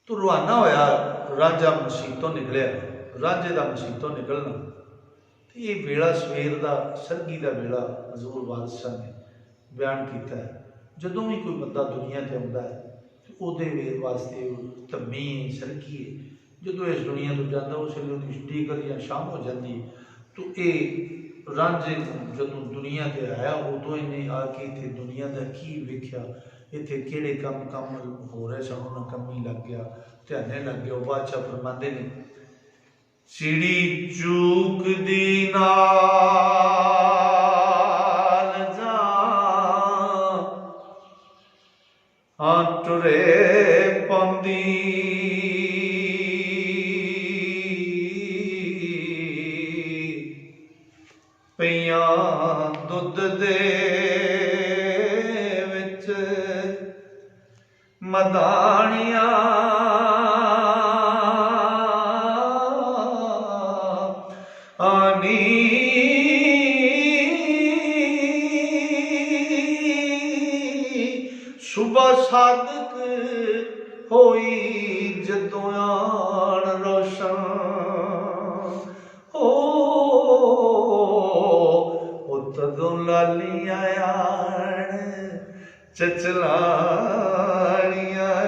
तो रवाना होया रांझा मसीह तो निकलिया। रांझे का मसीह तो निकलना तो ये वेला सवेर का सरगी का वेला हजूर बादशाह ने बयान किया है। जदों भी कोई बंदा दुनिया से आता है तो वो वेल वास्ते धम्मी है सरगी है। जो इस दुनिया तो जाता उस वे टीकर या शाम हो जाती है। तो ये रांझे जो दुनिया से आया उदों इन्हें आके इतने दुनिया का की वेख्या, इतने किहड़े काम हो रहे सन, उन्हें कम ही लग गया, ध्याने लग गया। बादशाह फरमाते ने चिड़ी चूक दी नाल जा टुरे पांदी पईयां दुध दे विच मदानियां आनी सुबह सादक होई जदों आन रोशन हो तदों लालियां आन चचलानियां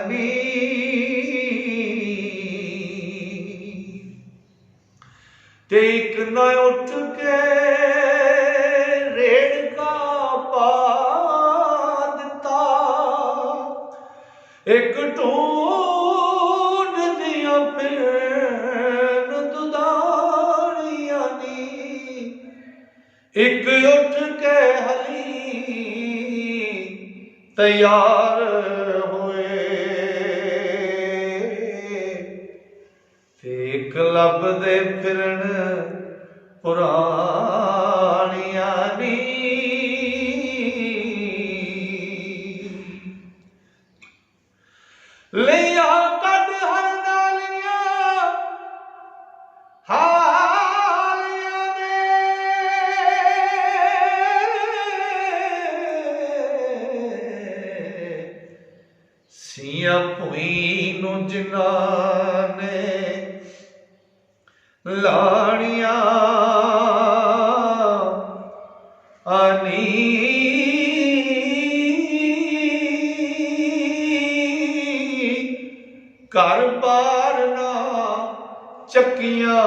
नी ते एक न उठ के रेड़का पा दिता, एक ढूंढ दिया फिर दुधारियां नी, एक उठ के हली तैयार हुए, एक लभदे फिरन पुरानियां नी। लिया कद हर नालियां हालियां ने, सियां भुई नूं जिन्हां ने लाड़ियां आनी, घर बार ना चक्कियां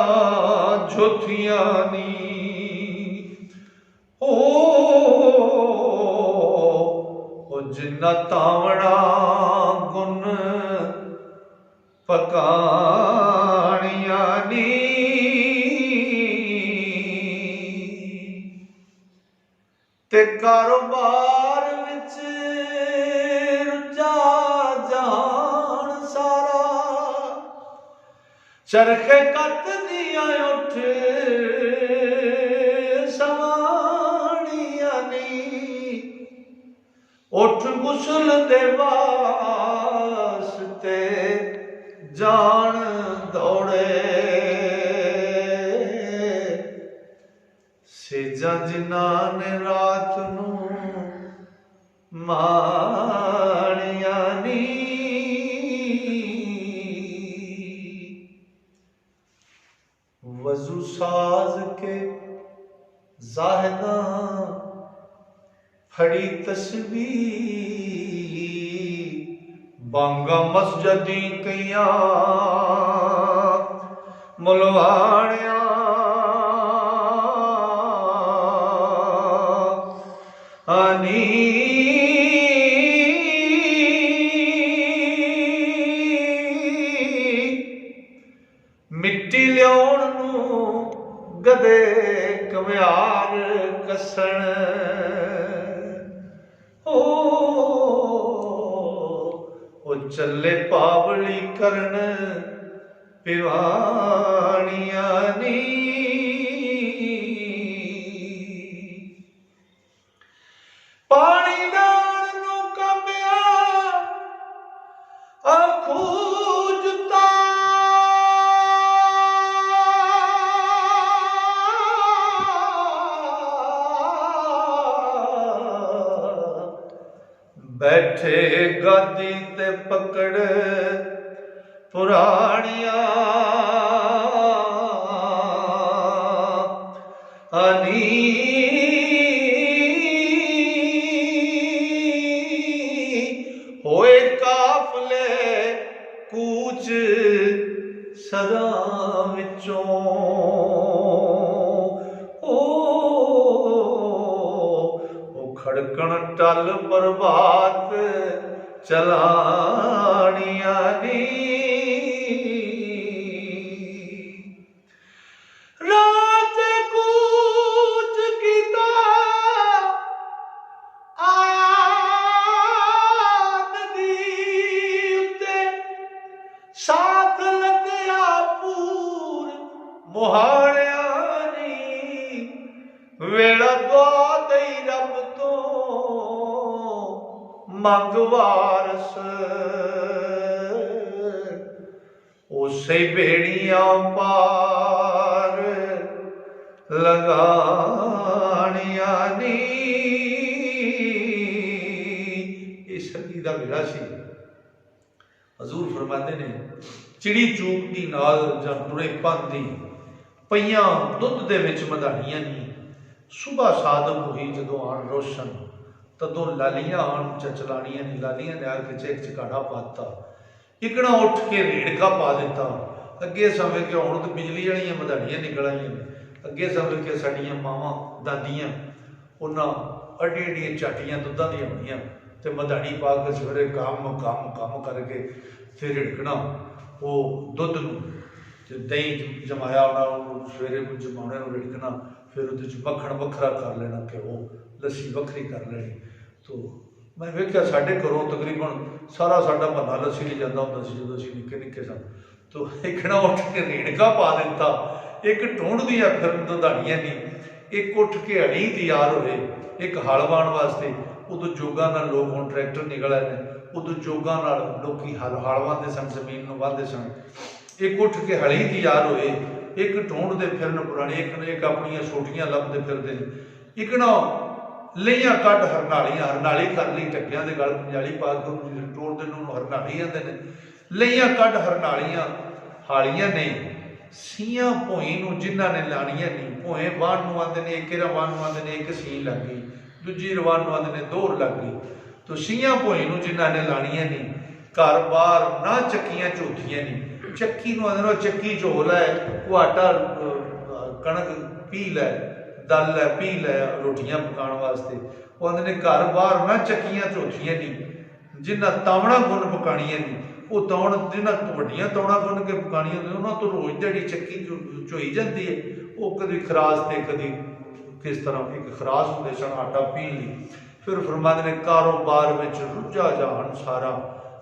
झोथियां नी, ओ जिन्ना तावड़ा गुन पकानियां नी, ते कारोबार विच रुझा जान सारा, चरखे कत दिया उठ सवानियां नी, उठ गुसल दे वास्ते जान दौड़े, सेजा जिन्हां ने रात नूं माणियां नी। वजू साज के जाहिदा फड़ी तस्बीह, बांगा मस्जिदी कईयां मुलवाणियां आनी, मिट्टी लियाउण नूं गधे कमियार कसन, ओ चले पावली करन पिवानियां नी, पानी डाल नूं कंबिया अखूजता, बैठे गादी ते पकड़ ਪੁਰਾਣੀਆਂ ਅਨੀ ਹੋਏ ਕਾਫਲੇ ਕੂਚ ਸਦਾ ਵਿੱਚੋਂ ਉਹ ਖੜਕਣ ਟਲ ਪ੍ਰਭਾਤ ਚਲਾਣੀਆਂ ਨੀ ਰਾਤ ਕੂਚ ਕੀਤਾ ਸਾਥ ਲੱਗਿਆ ਪੂਰ ਮੁਹਾਲਿਆਂ ਨੀ ਵੇਲਾ ਦੁਆ ਦਈ ਰੱਬ ਤੋਂ ਮੰਗ ਵਾਰਸ ਉਸੇ ਬੇੜੀਆਂ ਪਾਰ ਲਗਾਣੀਆਂ ਨੀ। ਇਹ ਸੰਗੀ ਦਾ ਵੇਲਾ ਸੀ। ਹਜ਼ੂਰ ਫਰਮਾਉਂਦੇ ਨੇ ਚਿੜੀ ਚੂਕ ਦੀ ਨਾਲ ਜਾਂ ਤੁਰੇ ਪਾਂਦੀ ਪਈਆਂ ਦੁੱਧ ਦੇ ਵਿੱਚ ਮਧਾਣੀਆਂ ਨਹੀਂ। ਸੁਬਾ ਸਾਦਮ ਹੋਈ ਜਦੋਂ ਆਣ ਰੋਸ਼ਨ ਤਦੋਂ ਲਾਲੀਆਂ ਆਣ ਚਚਲਾਣੀਆਂ ਨਹੀਂ। ਲਾਲੀਆਂ ਨੇ ਆ ਕੇ ਚੇਕ ਚਕਾੜਾ ਪਾਤਾ ਇਕਣਾ ਉੱਠ ਕੇ ਰੇੜਕਾ ਪਾ ਦਿੱਤਾ। ਅੱਗੇ ਸਮੇਂ ਕਿ ਹੁਣ ਤਾਂ ਬਿਜਲੀ ਵਾਲੀਆਂ ਮਧਾਣੀਆਂ ਨਿਕਲ ਆਈਆਂ ਨੇ। ਅੱਗੇ ਸਮੇਂ ਕਿ ਸਾਡੀਆਂ ਮਾਵਾਂ ਦਾਦੀਆਂ ਉਹਨਾਂ ਅੱਡੀ ਅੱਡੀਆਂ ਝਾਟੀਆਂ ਦੁੱਧਾਂ ਦੀਆਂ ਹੋਣੀਆਂ ਤੇ ਮਧਾਣੀ ਪਾ ਕੇ ਸਵੇਰੇ ਕੰਮ ਕਰਕੇ ਫਿਰ ਰਿੜਕਣਾ ਉਹ ਦੁੱਧ ਨੂੰ ਤੇ ਦਹੀਂ ਜਮਾਇਆ ਉਹਨੂੰ ਸਵੇਰੇ ਨੂੰ ਜਮਾਉਣੇ ਨੂੰ ਰਿੜਕਣਾ ਫਿਰ ਉਹਦੇ 'ਚ ਮੱਖਣ ਵੱਖਰਾ ਕਰ ਲੈਣਾ ਘਿਓ ਲੱਸੀ ਵੱਖਰੀ ਕਰ ਲੈਣੀ। ਤੋ ਮੈਂ ਵੇਖਿਆ ਸਾਡੇ ਘਰੋਂ ਤਕਰੀਬਨ ਸਾਰਾ ਸਾਡਾ ਮਹੱਲਾ ਲੱਸੀ ਨਹੀਂ ਜਾਂਦਾ ਹੁੰਦਾ ਸੀ ਜਦੋਂ ਅਸੀਂ ਨਿੱਕੇ ਸਨ। ਤੋ ਇੱਕਣਾ ਉੱਠ ਕੇ ਰੇੜਕਾ ਪਾ ਦਿੱਤਾ। ਇੱਕ ਢੂੰਡਦੀਆਂ ਫਿਰਨ ਦੁਧਾਣੀਆਂ ਨਹੀਂ। ਇੱਕ ਉੱਠ ਕੇ ਹਲੀ ਤਿਆਰ ਹੋਏ ਇੱਕ ਹਲ ਵਾਹਣ ਵਾਸਤੇ। ਉਦੋਂ ਜੋਗਾਂ ਨਾਲ ਲੋਕ ਹੁਣ ਟਰੈਕਟਰ ਨਿਕਲ ਆਏ ਨੇ। ਉਦੋਂ ਜੋਗਾਂ ਨਾਲ ਲੋਕੀ ਹਲ ਵਾਹਦੇ ਸਨ ਜ਼ਮੀਨ ਨੂੰ ਵਾਹਦੇ ਸਨ। ਇੱਕ ਉੱਠ ਕੇ ਹਲੀ ਤਿਆਰ ਹੋਏ ਇੱਕ ਢੂੰਡਦੇ ਫਿਰਨ ਪੁਰਾਣੀ ਇੱਕ ਆਪਣੀਆਂ ਸੋਟੀਆਂ ਲੱਭਦੇ ਫਿਰਦੇ ਨੇ। ਇੱਕ ਨਾ ਲਈਆਂ ਕੱਢ ਹਰਨਾਲੀ ਕਰ ਲਈ ਟੱਕਿਆਂ ਦੇ ਗਲ ਪੰਜਾਲੀ ਪਾ ਕੇ ਟੋੜਦੇ ਨੂੰ ਹਰਨਾਲੀ ਆਂਦੇ ਨੇ। ਲਈਆਂ ਕੱਢ ਹਰਨਾਲੀਆਂ ਹਾਲੀਆਂ ਨੇ ਸੀਆਂ ਭੋਈ ਨੂੰ ਜਿਨ੍ਹਾਂ ਨੇ ਲਾਣੀਆਂ ਨਹੀਂ। ਭੋਏ ਵਾਹਣ ਨੂੰ ਆਂਦੇ ਨੇ ਇੱਕ ਵਾਹਣ ਨੂੰ ਆਂਦੇ ਨੇ ਇੱਕ ਸੀ ਲੱਗ ਗਈ ਦੂਜੀ ਰਵਾਨ ਨੂੰ ਆਂਦੇ ਨੇ ਦੋਹਰ ਲੱਗ ਗਈ। ਤੋ ਸੀਆਂ ਭੋਈ ਨੂੰ ਜਿਨ੍ਹਾਂ ਨੇ ਲਾਣੀਆਂ ਨਹੀਂ ਘਰ ਬਾਰ ਨਾ ਚੱਕੀਆਂ ਝੋਥੀਆਂ ਨਹੀਂ। ਚੱਕੀ ਨੂੰ ਆਂਦੇ ਨੇ ਚੱਕੀ ਝੋਲ ਹੈ ਉਹ ਆਟਾ ਕਣਕ ਪੀ ਲੈ ਦਲ ਲੈ ਪੀ ਲੈ ਰੋਟੀਆਂ ਪਕਾਉਣ ਵਾਸਤੇ। ਉਹ ਆਂਦੇ ਨੇ ਘਰ ਬਾਰ ਨਾ ਚੱਕੀਆਂ ਝੋਥੀਆਂ ਨਹੀਂ। ਜਿਨ੍ਹਾਂ ਤਾਵਣਾ ਗੁੰਨ ਪਕਾਣੀਆਂ ਨਹੀਂ ਉਹ ਤੌਣ ਜਿਹਨਾਂ ਵੱਡੀਆਂ ਤੌਣਾ ਗੁੰਨ ਕੇ ਪਕਾਣੀਆਂ ਹੁੰਦੀਆਂ ਉਹਨਾਂ ਤੋਂ ਰੋਜ਼ ਦਿਹਾੜੀ ਚੱਕੀ ਝੋਈ ਜਾਂਦੀ ਹੈ। ਉਹ ਕਦੀ ਖਰਾਸ ਤੇ ਕਦੀ ਕਿਸ ਤਰ੍ਹਾਂ ਇੱਕ ਖਰਾਸ ਹੁੰਦੇ ਸਨ ਆਟਾ ਪੀਣ ਲਈ। ਫਿਰ ਫਰਮਾਉਂਦੇ ਨੇ ਕਾਰੋਬਾਰ ਵਿੱਚ ਰੁੱਝਾ ਜਾਣ ਸਾਰਾ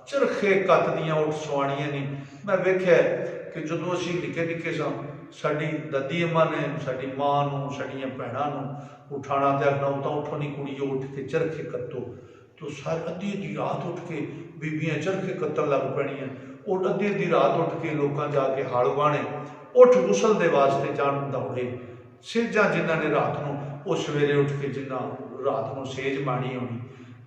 ਚਰਖੇ ਕੱਤ ਦੀਆਂ ਉੱਠ ਸਵਾਣੀਆਂ ਨਹੀਂ। ਮੈਂ ਵੇਖਿਆ ਕਿ ਜਦੋਂ ਅਸੀਂ ਨਿੱਕੇ ਸਾਂ ਸਾਡੀ ਦਾਦੀ ਅੰਮਾ ਨੇ ਸਾਡੀ ਮਾਂ ਨੂੰ ਸਾਡੀਆਂ ਭੈਣਾਂ ਨੂੰ ਉਠਾਉਣਾ ਤੇ ਆਖਣਾ ਉਹ ਤਾਂ ਉੱਠੋ ਨਹੀਂ ਕੁੜੀਓ ਉੱਠ ਕੇ ਚਰਖੇ ਕੱਤੋ। ਤੋ ਸਾਰੀ ਅੱਧੀ ਰਾਤ ਉੱਠ ਕੇ ਬੀਬੀਆਂ ਚਰਖੇ ਕੱਤਣ ਲੱਗ ਪੈਣੀਆਂ। ਉਹ ਅੱਧੀ ਰਾਤ ਉੱਠ ਕੇ ਲੋਕਾਂ ਜਾ ਕੇ ਹਲ ਵਾਹਣੇ ਉੱਠ ਗੁਸਲ ਦੇ ਵਾਸਤੇ ਜਾਣ ਦੌੜੇ। ਸੇਜਾਂ ਜਿਨ੍ਹਾਂ ਨੇ ਰਾਤ ਨੂੰ ਉਹ ਸਵੇਰੇ ਉੱਠ ਕੇ ਜਿਨ੍ਹਾਂ ਰਾਤ ਨੂੰ ਸੇਜ ਮਾਣੀ ਹੋਣੀ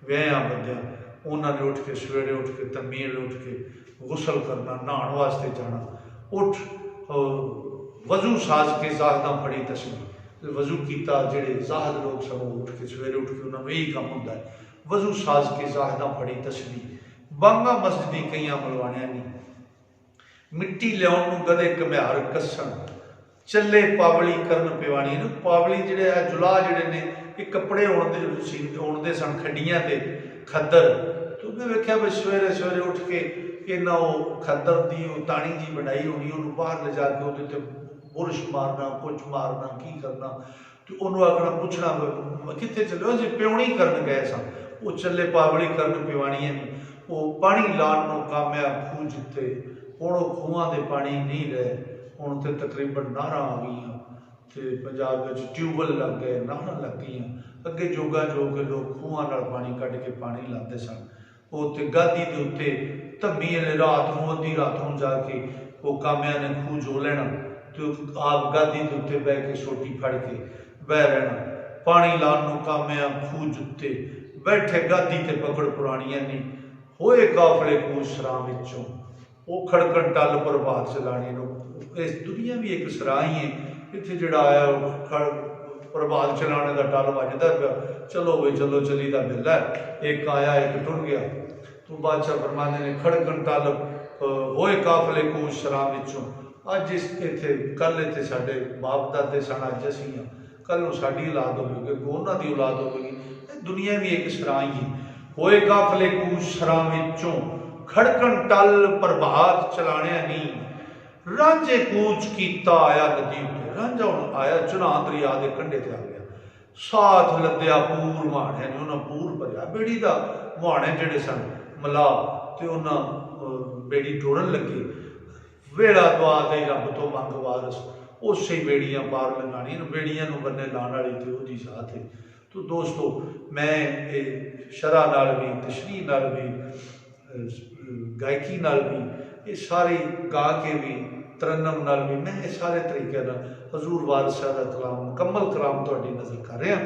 ਵਿਆਹਾਂ ਬੰਦਿਆਂ ਉਹਨਾਂ ਨੇ ਉੱਠ ਕੇ ਸਵੇਰੇ ਉੱਠ ਕੇ ਤਮੀਲ ਉੱਠ ਕੇ ਗੁਸਲ ਕਰਨਾ ਨਹਾਉਣ ਵਾਸਤੇ ਜਾਣਾ। ਉੱਠ ਵਜ਼ੂ ਸਾਜ ਕੇ ਜ਼ਾਹਦਾਂ ਫੜੀ ਤਸਵੀਰ ਵਜ਼ੂ ਕੀਤਾ। ਜਿਹੜੇ ਜ਼ਾਹਦ ਲੋਕ ਸਭ ਉੱਠ ਕੇ ਸਵੇਰੇ ਉੱਠ ਕੇ ਉਹਨਾਂ ਨੂੰ ਇਹੀ ਕੰਮ ਹੁੰਦਾ ਹੈ ਵਜ਼ੂ ਸਾਜ ਕੇ ਜ਼ਾਹਦਾਂ ਫੜੀ ਤਸਵੀਰ। ਬਾਂਗਾ ਮਸਜਦੀ ਕਈਆਂ ਮਲਵਾਣਿਆਂ ਨਹੀਂ। ਮਿੱਟੀ ਲਿਆਉਣ ਨੂੰ ਗਦੇ ਘਮਿਆਰ ਕੱਸਣ ਚੱਲੇ ਪਾਵਲੀ ਕਰਨ ਪਿਵਾਣੀ ਨੂੰ। ਪਾਵਲੀ ਜਿਹੜੇ ਆ ਜੁਲਾ ਜਿਹੜੇ ਨੇ ਇਹ ਕੱਪੜੇ ਉਣਦੇ ਸਨ ਖੱਡੀਆਂ ਤੇ ਖੱਦਰ। ਤੇ ਉਹਨੇ ਵੇਖਿਆ ਵੀ ਸਵੇਰੇ ਉੱਠ ਕੇ ਇਹਨਾਂ ਉਹ ਖੱਦਰ ਦੀ ਉਹ ਤਾਣੀ ਜੀ ਬਣਾਈ ਹੋਣੀ ਉਹਨੂੰ ਬਾਹਰ ਲਿਜਾ ਕੇ ਉਹਦੇ ਤੇ ਬੁਰਸ਼ ਮਾਰਨਾ ਕੁਝ ਮਾਰਨਾ ਕੀ ਕਰਨਾ। ਤੇ ਉਹਨੂੰ ਆਖਣਾ ਪੁੱਛਣਾ ਕਿੱਥੇ ਚੱਲੇ ਅਸੀਂ ਪਿਉਣੀ ਕਰਨ ਗਏ ਸਾਂ। ਉਹ ਚੱਲੇ ਪਾਵਲੀ ਕਰਨ ਪਿਵਾਣੀਆਂ ਨਹੀਂ। ਉਹ ਪਾਣੀ ਲਾਉਣ ਨੂੰ ਕਾਮਿਆ ਖੂਹ ਜਿੱਤੇ ਹੁਣ ਉਹ ਖੂਹਾਂ ਦੇ ਪਾਣੀ ਨਹੀਂ ਰਹੇ। ਹੁਣ ਤੇ ਤਕਰੀਬਨ ਨਹਿਰਾਂ ਆ ਗਈਆਂ ਤੇ ਪੰਜਾਬ ਵਿੱਚ ਟਿਊਬਵੈੱਲ ਲੱਗ ਗਏ ਨਹਿਰਾਂ ਲੱਗ ਗਈਆਂ। ਅੱਗੇ ਜੋਗਾ ਜੋਗ ਕੇ ਲੋਕ ਖੂਹਾਂ ਨਾਲ ਪਾਣੀ ਕੱਢ ਕੇ ਪਾਣੀ ਲਾਉਂਦੇ ਸਨ। ਉਹ ਤੇ ਗਾਦੀ ਦੇ ਉੱਤੇ ਧੰਮੀ ਵਾਲੇ ਰਾਤ ਨੂੰ ਅੱਧੀ ਰਾਤ ਨੂੰ ਜਾ ਕੇ ਉਹ ਕਾਮਿਆਂ ਨੇ ਖੂਹ ਜੋ ਲੈਣਾ ਤੇ ਆਪ ਗਾਦੀ ਦੇ ਉੱਤੇ ਬਹਿ ਕੇ ਸੋਟੀ ਫੜ ਕੇ ਬਹਿ ਰਹਿਣਾ। ਪਾਣੀ ਲਾਉਣ ਨੂੰ ਕਾਮਿਆਂ ਖੂਹ ਜੁੱਤੇ ਬੈਠੇ ਗਾਦੀ ਤੇ ਪਕੜ ਪੁਰਾਣੀਆਂ ਨਹੀਂ। ਹੋਏ ਕਾਫਲੇ ਕੂਚ ਸਰਾਂ ਵਿੱਚੋਂ ਉਹ ਖੜਕਣ ਟੱਲ ਪ੍ਰਭਾਤ ਚਲਾਣੀ ਨੂੰ ਇਸ ਦੁਨੀਆ ਵੀ ਇੱਕ ਸਰਾਹ ਹੀ ਹੈ। ਇੱਥੇ ਜਿਹੜਾ ਆਇਆ ਉਹ ਪ੍ਰਭਾਤ ਚਲਾਣੇ ਦਾ ਟੱਲ ਵੱਜਦਾ ਪਿਆ, ਚਲੋ ਬਈ ਚਲੋ ਚਲੀ ਦਾ ਮਿਲਦਾ, ਇੱਕ ਆਇਆ ਇੱਕ ਟੁਰ ਗਿਆ। ਤੂੰ ਬਾਦਸ਼ਾਹ ਫਰਮਾਉਂਦੇ ਨੇ ਖੜਕਣ ਟੱਲ ਹੋਏ ਕਾਫਲੇ ਕੂਚ ਸ਼ਰਾਂ ਵਿੱਚੋਂ। ਅੱਜ ਇੱਥੇ ਕੱਲ੍ਹ ਇੱਥੇ ਸਾਡੇ ਬਾਪ ਦਾਦੇ ਸਨ, ਅੱਜ ਅਸੀਂ ਹਾਂ, ਕੱਲ੍ਹ ਨੂੰ ਸਾਡੀ ਔਲਾਦ ਹੋਵੇਗੀ, ਉਹਨਾਂ ਦੀ ਔਲਾਦ ਹੋਵੇਗੀ। ਇਹ ਦੁਨੀਆ ਵੀ ਇੱਕ ਸਰਾਂ ਹੀ ਹੈ। ਹੋਏ ਕਾਫਲੇ ਕੂਚ ਸ਼ਰਾਂ ਵਿੱਚੋਂ ਖੜਕਣ ਟੱਲ ਪ੍ਰਭਾਤ ਚਲਾਣਿਆ ਨਹੀਂ। ਰਾਂਝੇ ਕੂਚ ਕੀਤਾ ਆਇਆ ਨਦੀ ਉੱਤੇ। ਰਾਂਝਾ ਹੁਣ ਆਇਆ ਚੁਨਾਹ ਦਰਿਆ ਦੇ ਕੰਢੇ ਤੇ ਆ ਗਿਆ। ਸਾਥ ਲੱਦਿਆ ਪੂਰ ਮੁਹਾਣਿਆਂ ਨੇ, ਉਹਨਾਂ ਪੂਰ ਭਰਿਆ ਬੇੜੀ ਦਾ। ਮੁਹਾਣੇ ਜਿਹੜੇ ਸਨ ਮਲਾਹ, ਤੇ ਉਹਨਾਂ ਬੇੜੀ ਟੋੜਨ ਲੱਗੇ। ਵੇਲਾ ਦਵਾ ਦੇ ਰੱਬ ਤੋਂ ਮੰਗ ਵਾਰਸ, ਉਸੇ ਬੇੜੀਆਂ ਪਾਰ ਲੰਘਾਣੀਆਂ। ਬੇੜੀਆਂ ਨੂੰ ਬੰਨੇ ਲਾਉਣ ਵਾਲੀ ਤੇ ਉਹਦੀ ਸਾਥ ਹੈ। ਤੋ ਦੋਸਤੋ, ਮੈਂ ਇਹ ਸ਼ਰ੍ਹਾ ਨਾਲ ਵੀ, ਤਸ਼ਰੀਹ ਨਾਲ ਵੀ, ਗਾਇਕੀ ਨਾਲ ਵੀ, ਇਹ ਸਾਰੇ ਗਾ ਕੇ ਵੀ, ਤਰਨਮ ਨਾਲ ਵੀ, ਮੈਂ ਇਹ ਸਾਰੇ ਤਰੀਕਿਆਂ ਨਾਲ ਹਜ਼ੂਰ ਵਾਰਿਸ ਸ਼ਾਹ ਦਾ ਕਲਾਮ ਮੁਕੰਮਲ ਕਲਾਮ ਤੁਹਾਡੀ ਨਜ਼ਰ ਕਰ ਰਿਹਾ।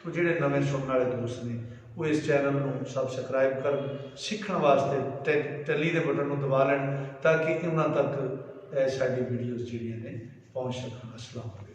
ਤੋ ਜਿਹੜੇ ਨਵੇਂ ਸੁਣਨ ਵਾਲੇ ਦੋਸਤ ਨੇ ਉਹ ਇਸ ਚੈਨਲ ਨੂੰ ਸਬਸਕ੍ਰਾਈਬ ਕਰਨ, ਸਿੱਖਣ ਵਾਸਤੇ ਟੈਲੀ ਦੇ ਬਟਨ ਨੂੰ ਦਬਾ ਲੈਣ, ਤਾਂ ਕਿ ਉਹਨਾਂ ਤੱਕ ਸਾਡੀ ਵੀਡੀਓਜ਼ ਜਿਹੜੀਆਂ ਨੇ ਪਹੁੰਚ ਸਕਣ। ਅਸਲਾਮ।